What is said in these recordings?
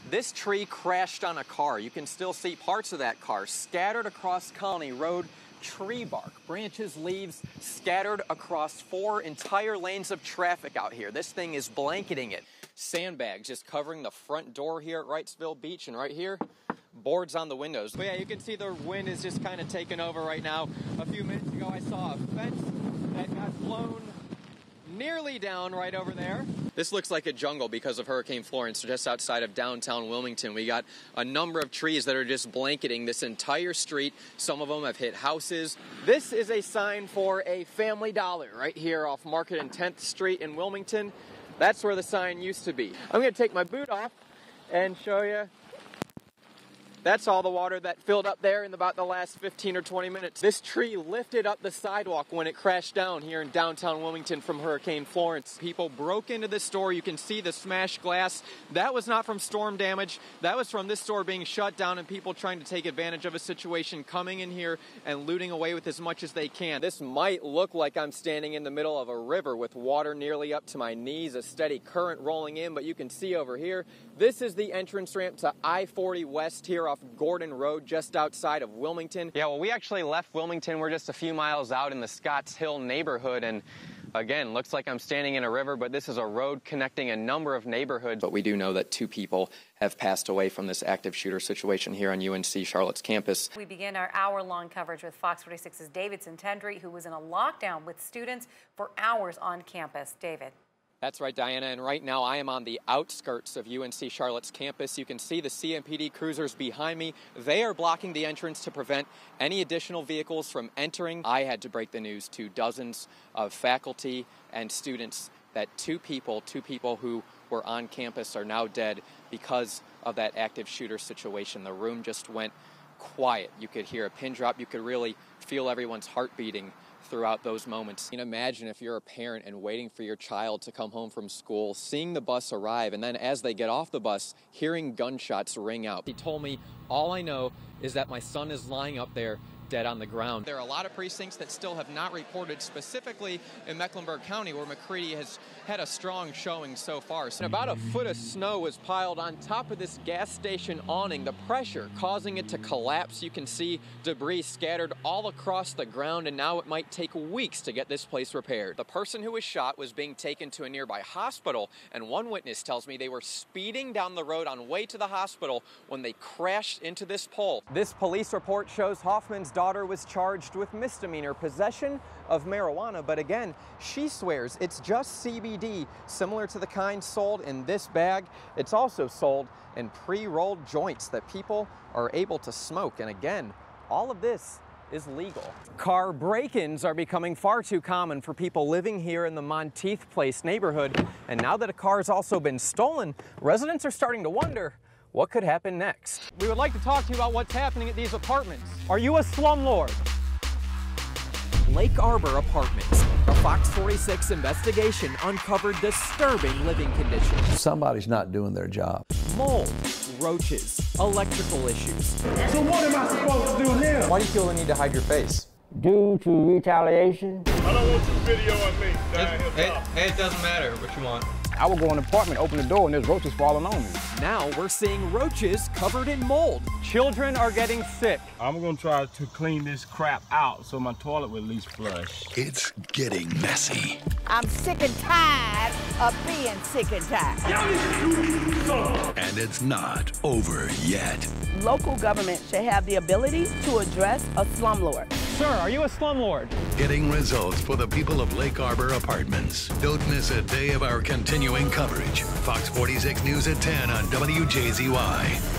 This tree crashed on a car. You can still see parts of that car scattered across Colony Road. Tree bark, branches, leaves scattered across 4 entire lanes of traffic out here. This thing is blanketing it. Sandbags just covering the front door here at Wrightsville Beach, and right here, boards on the windows. But yeah, you can see the wind is just kind of taking over right now. A few minutes ago, I saw a fence that got blown nearly down right over there. This looks like a jungle because of Hurricane Florence. Just outside of downtown Wilmington, we got a number of trees that are just blanketing this entire street. Some of them have hit houses. This is a sign for a Family Dollar right here off Market and 10th Street in Wilmington. That's where the sign used to be. I'm going to take my boot off and show you. That's all the water that filled up there in about the last 15 or 20 minutes. This tree lifted up the sidewalk when it crashed down here in downtown Wilmington from Hurricane Florence. People broke into this store. You can see the smashed glass. That was not from storm damage. That was from this store being shut down and people trying to take advantage of a situation, coming in here and looting away with as much as they can. This might look like I'm standing in the middle of a river with water nearly up to my knees, a steady current rolling in, but you can see over here, this is the entrance ramp to I-40 West here off Gordon Road, just outside of Wilmington. Yeah, well, we actually left Wilmington. We're just a few miles out in the Scotts Hill neighborhood, and again, looks like I'm standing in a river, but this is a road connecting a number of neighborhoods. But we do know that 2 people have passed away from this active shooter situation here on UNC Charlotte's campus. We begin our hour-long coverage with Fox 46's David Sentendrey, who was in a lockdown with students for hours on campus. David. That's right, Diana, and right now I am on the outskirts of UNC Charlotte's campus. You can see the CMPD cruisers behind me. They are blocking the entrance to prevent any additional vehicles from entering. I had to break the news to dozens of faculty and students that two people who were on campus are now dead because of that active shooter situation. The room just went quiet. You could hear a pin drop. You could really feel everyone's heart beating throughout those moments. You can imagine if you're a parent and waiting for your child to come home from school, seeing the bus arrive, and then as they get off the bus, hearing gunshots ring out. He told me, all I know is that my son is lying up there dead on the ground. There are a lot of precincts that still have not reported, specifically in Mecklenburg County, where McCready has had a strong showing so far. And about a foot of snow was piled on top of this gas station awning, the pressure causing it to collapse. You can see debris scattered all across the ground, and now it might take weeks to get this place repaired. The person who was shot was being taken to a nearby hospital, and one witness tells me they were speeding down the road on way to the hospital when they crashed into this pole. This police report shows Hoffman's daughter was charged with misdemeanor possession of marijuana, but again, she swears it's just CBD, similar to the kind sold in this bag. It's also sold in pre-rolled joints that people are able to smoke, and again, all of this is legal. Car break-ins are becoming far too common for people living here in the Monteith Place neighborhood, and now that a car has also been stolen, residents are starting to wonder what could happen next. We would like to talk to you about what's happening at these apartments. Are you a slumlord? Lake Arbor Apartments. A Fox 46 investigation uncovered disturbing living conditions. Somebody's not doing their job. Mold, roaches, electrical issues. So what am I supposed to do now? Why do you feel the need to hide your face? Due to retaliation. I don't want you to video on me. Hey, it doesn't matter what you want. I would go in an apartment, open the door, and there's roaches falling on me. Now we're seeing roaches covered in mold. Children are getting sick. I'm gonna try to clean this crap out so my toilet will at least flush. It's getting messy. I'm sick and tired of being sick and tired. And it's not over yet. Local government should have the ability to address a slumlord. Sir, are you a slumlord? Getting results for the people of Lake Arbor Apartments. Don't miss a day of our continuing coverage. Fox 46 News at 10 on WJZY.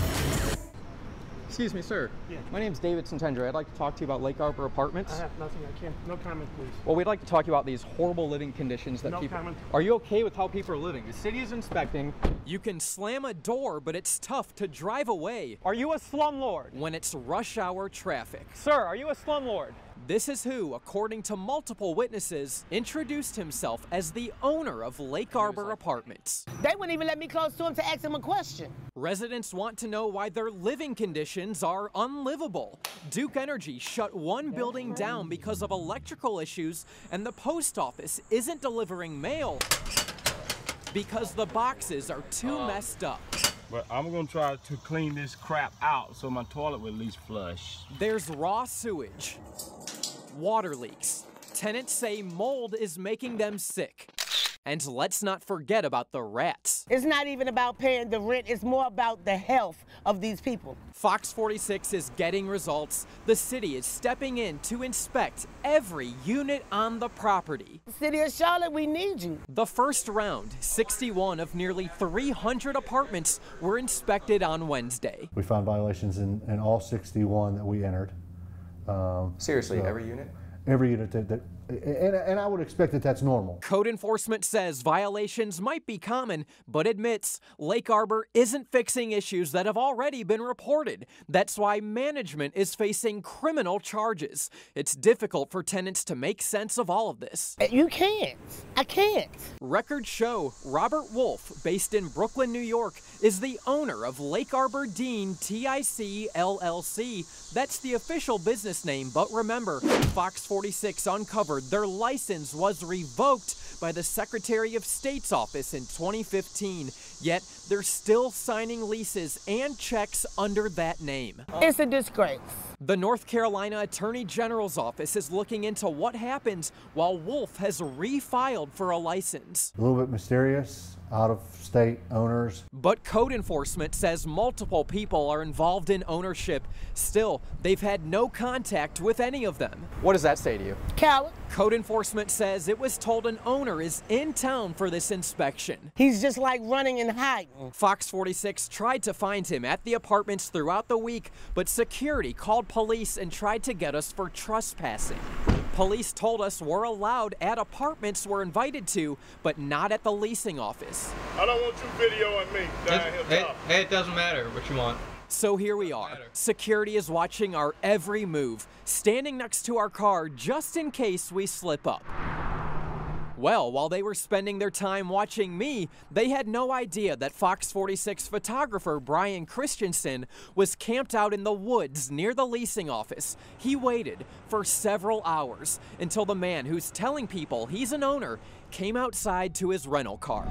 Excuse me, sir. Yeah. My name's David Sentendrey. I'd like to talk to you about Lake Arbor Apartments. I have nothing. I can't. No comment, please. Well, we'd like to talk to you about these horrible living conditions that No people... comment. Are you okay with how people are living? The city is inspecting. You can slam a door, but it's tough to drive away. Are you a slumlord? When it's rush hour traffic. Sir, are you a slumlord? This is who, according to multiple witnesses, introduced himself as the owner of Lake Arbor Apartments. They wouldn't even let me close to him to ask him a question. Residents want to know why their living conditions are unlivable. Duke Energy shut one building down because of electrical issues, and the post office isn't delivering mail because the boxes are too messed up. But I'm gonna try to clean this crap out so my toilet will at least flush. There's raw sewage, water leaks. Tenants say mold is making them sick. And let's not forget about the rats. It's not even about paying the rent, it's more about the health of these people. Fox 46 is getting results. The city is stepping in to inspect every unit on the property. City of Charlotte, we need you. The first round, 61 of nearly 300 apartments were inspected on Wednesday. We found violations in all 61 that we entered. Seriously, so every unit? Every unit and I would expect that that's normal. Code enforcement says violations might be common, but admits Lake Arbor isn't fixing issues that have already been reported. That's why management is facing criminal charges. It's difficult for tenants to make sense of all of this. You can't. I can't. Records show Robert Wolf, based in Brooklyn, New York, is the owner of Lake Arbor Dean TIC LLC. That's the official business name, but remember, Fox 46 uncovered their license was revoked by the Secretary of State's office in 2015, yet they're still signing leases and checks under that name. It's a disgrace. The North Carolina Attorney General's office is looking into what happened while Wolf has refiled for a license. A little bit mysterious, out-of-state owners. But code enforcement says multiple people are involved in ownership. Still, they've had no contact with any of them. What does that say to you? Coward. Code enforcement says it was told an owner is in town for this inspection. He's just like running and hiding. Fox 46 tried to find him at the apartments throughout the week, but security called police and tried to get us for trespassing. Police told us we're allowed at apartments we're invited to, but not at the leasing office. I don't want you videoing me down here. Hey, it doesn't matter what you want. So here we are. Security is watching our every move, standing next to our car just in case we slip up. Well, while they were spending their time watching me, they had no idea that Fox 46 photographer Brian Christensen was camped out in the woods near the leasing office. He waited for several hours until the man who's telling people he's an owner came outside to his rental car.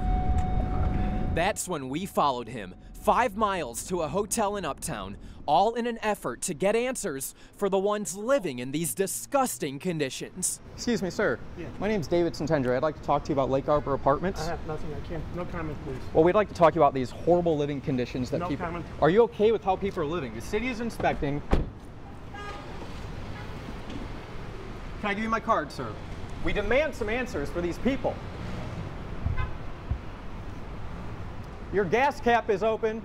That's when we followed him 5 miles to a hotel in Uptown, all in an effort to get answers for the ones living in these disgusting conditions. Excuse me, sir. Yeah. My name's David Sentendrey. I'd like to talk to you about Lake Arbor Apartments. I have nothing. I can't. No comment, please. Well, we'd like to talk to you about these horrible living conditions that No people... comment. Are you okay with how people are living? The city is inspecting. Can I give you my card, sir? We demand some answers for these people. Your gas cap is open.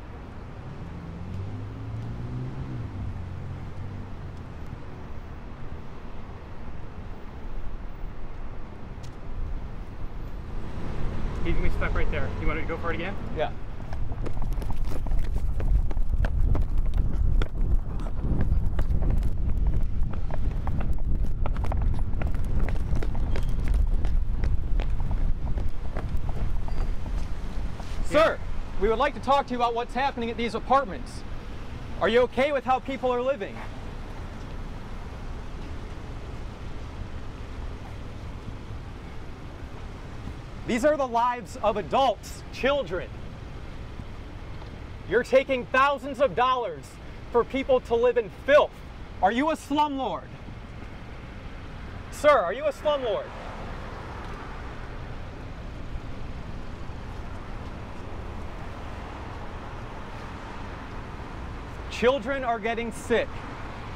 He's gonna be stuck right there. You want to go for it again? Yeah. Sir, we would like to talk to you about what's happening at these apartments. Are you okay with how people are living? These are the lives of adults, children. You're taking thousands of dollars for people to live in filth. Are you a slumlord? Sir, are you a slumlord? Children are getting sick.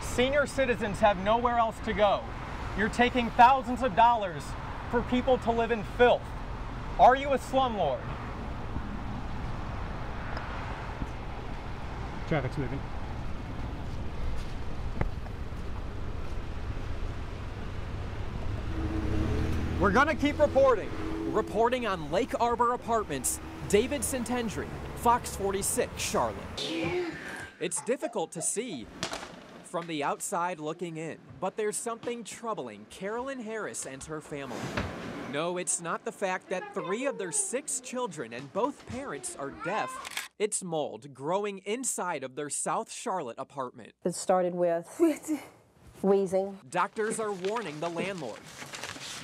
Senior citizens have nowhere else to go. You're taking thousands of dollars for people to live in filth. Are you a slumlord? Traffic's moving. We're gonna keep reporting. Reporting on Lake Arbor Apartments, David Sentendrey, Fox 46, Charlotte. It's difficult to see from the outside looking in, but there's something troubling Carolyn Harris and her family. No, it's not the fact that 3 of their 6 children and both parents are deaf. It's mold growing inside of their South Charlotte apartment. It started with wheezing. Doctors are warning the landlord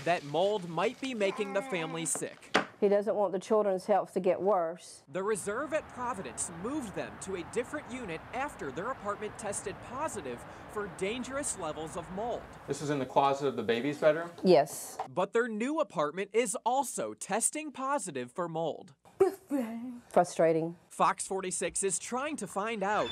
that mold might be making the family sick. He doesn't want the children's health to get worse. The reserve at Providence moved them to a different unit after their apartment tested positive for dangerous levels of mold. This is in the closet of the baby's bedroom? Yes. But their new apartment is also testing positive for mold. Frustrating. Fox 46 is trying to find out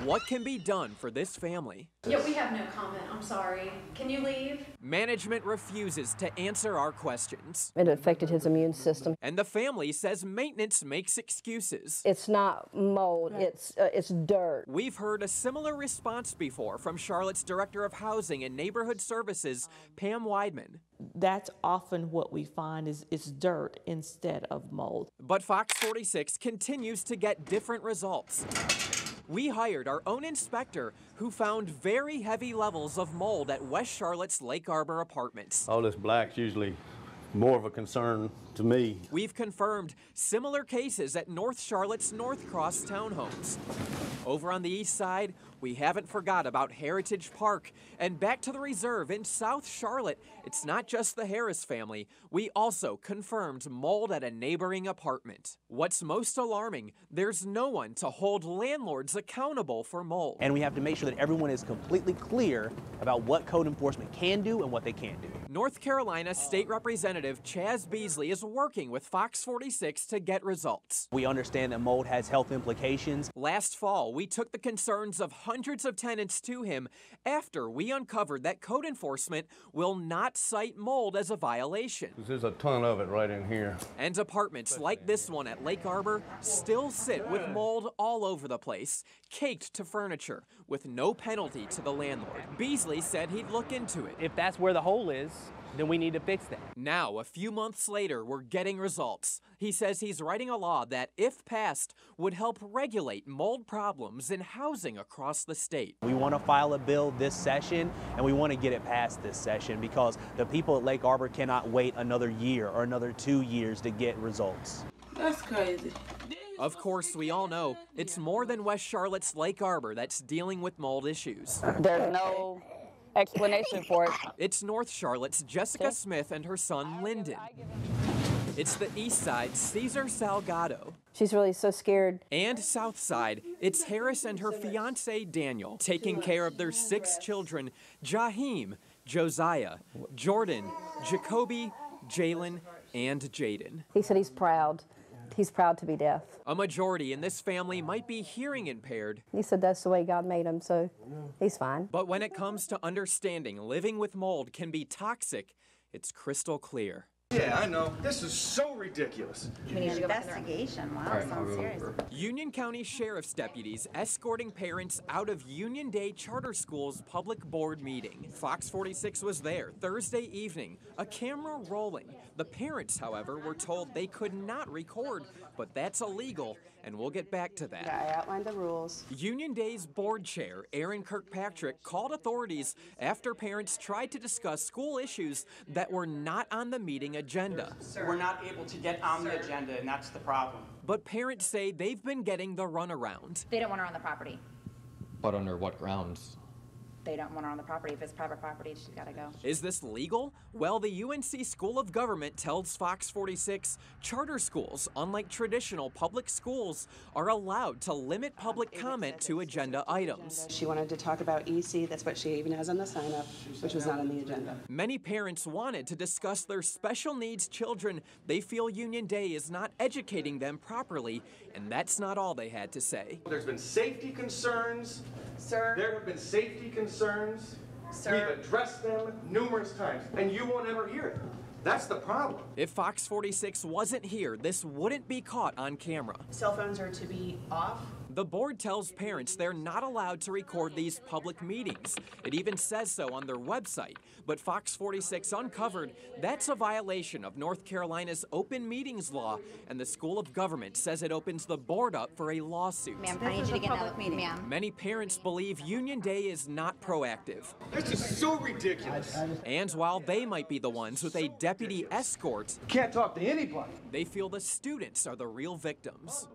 what can be done for this family. Yeah, we have no comment. I'm sorry. Can you leave? Management refuses to answer our questions. It affected his immune system. And the family says maintenance makes excuses. It's not mold, it's dirt. We've heard a similar response before from Charlotte's Director of Housing and Neighborhood Services, Pam Weidman. That's often what we find is dirt instead of mold. But Fox 46 continues to get different results. We hired our own inspector who found very heavy levels of mold at West Charlotte's Lake Arbor apartments. All this black's usually more of a concern to me. We've confirmed similar cases at North Charlotte's North Cross townhomes. Over on the east side, we haven't forgot about Heritage Park. And back to the reserve in South Charlotte, it's not just the Harris family. We also confirmed mold at a neighboring apartment. What's most alarming, there's no one to hold landlords accountable for mold. And we have to make sure that everyone is completely clear about what code enforcement can do and what they can't do. North Carolina State Representative Chaz Beasley is working with Fox 46 to get results. We understand that mold has health implications. Last fall, we took the concerns of hundreds of tenants to him after we uncovered that code enforcement will not cite mold as a violation. There's a ton of it right in here. And apartments like this one at Lake Arbor still sit with mold all over the place, caked to furniture, with no penalty to the landlord. Beasley said he'd look into it. If that's where the hole is, then we need to fix that. Now, a few months later, we're getting results. He says he's writing a law that, if passed, would help regulate mold problems in housing across the state. We want to file a bill this session, and we want to get it passed this session because the people at Lake Arbor cannot wait another year or another 2 years to get results. That's crazy. Of course, we all know it's more than West Charlotte's Lake Arbor that's dealing with mold issues. There's no explanation for it. It's North Charlotte's Jessica Smith and her son Lyndon. It's the East Side Cesar Salgado. She's really so scared. And South Side, it's Harris and her fiance Daniel taking care of their 6 children, Jaheim, Josiah, Jordan, Jacoby, Jalen, and Jaden. He said he's proud. He's proud to be deaf. A majority in this family might be hearing impaired. He said that's the way God made him, so he's fine. But when it comes to understanding living with mold can be toxic, it's crystal clear. Yeah, I know. This is so ridiculous. We need an investigation. Wow, sounds serious. Union County Sheriff's deputies escorting parents out of Union Day Charter School's public board meeting. Fox 46 was there Thursday evening, a camera rolling. The parents, however, were told they could not record, but that's illegal, and we'll get back to that. I outlined the rules. Union Day's board chair, Aaron Kirkpatrick, called authorities after parents tried to discuss school issues that were not on the meeting agenda. We're not able to get on the agenda, and that's the problem. But parents say they've been getting the runaround. They don't want her on the property. But under what grounds? They don't want her on the property. If it's private property, she's got to go. Is this legal? Well, the UNC School of Government tells Fox 46 charter schools, unlike traditional public schools, are allowed to limit public comment to agenda items. She wanted to talk about EC. That's what she even has on the sign-up, which was not on the agenda. Many parents wanted to discuss their special needs children. They feel Union Day is not educating them properly, and that's not all they had to say. There's been safety concerns. Sir. There have been safety concerns. Sir. We've addressed them numerous times, and you won't ever hear it. That's the problem. If Fox 46 wasn't here, this wouldn't be caught on camera. Cell phones are to be off. The board tells parents they're not allowed to record these public meetings. It even says so on their website. But Fox 46 uncovered that's a violation of North Carolina's open meetings law, and the School of Government says it opens the board up for a lawsuit. Ma'am, I need you to get in that meeting. Ma'am. Many parents believe Union Day is not proactive. This is so ridiculous. And while they might be the ones with a deputy escort, Can't talk to anybody. they feel the students are the real victims.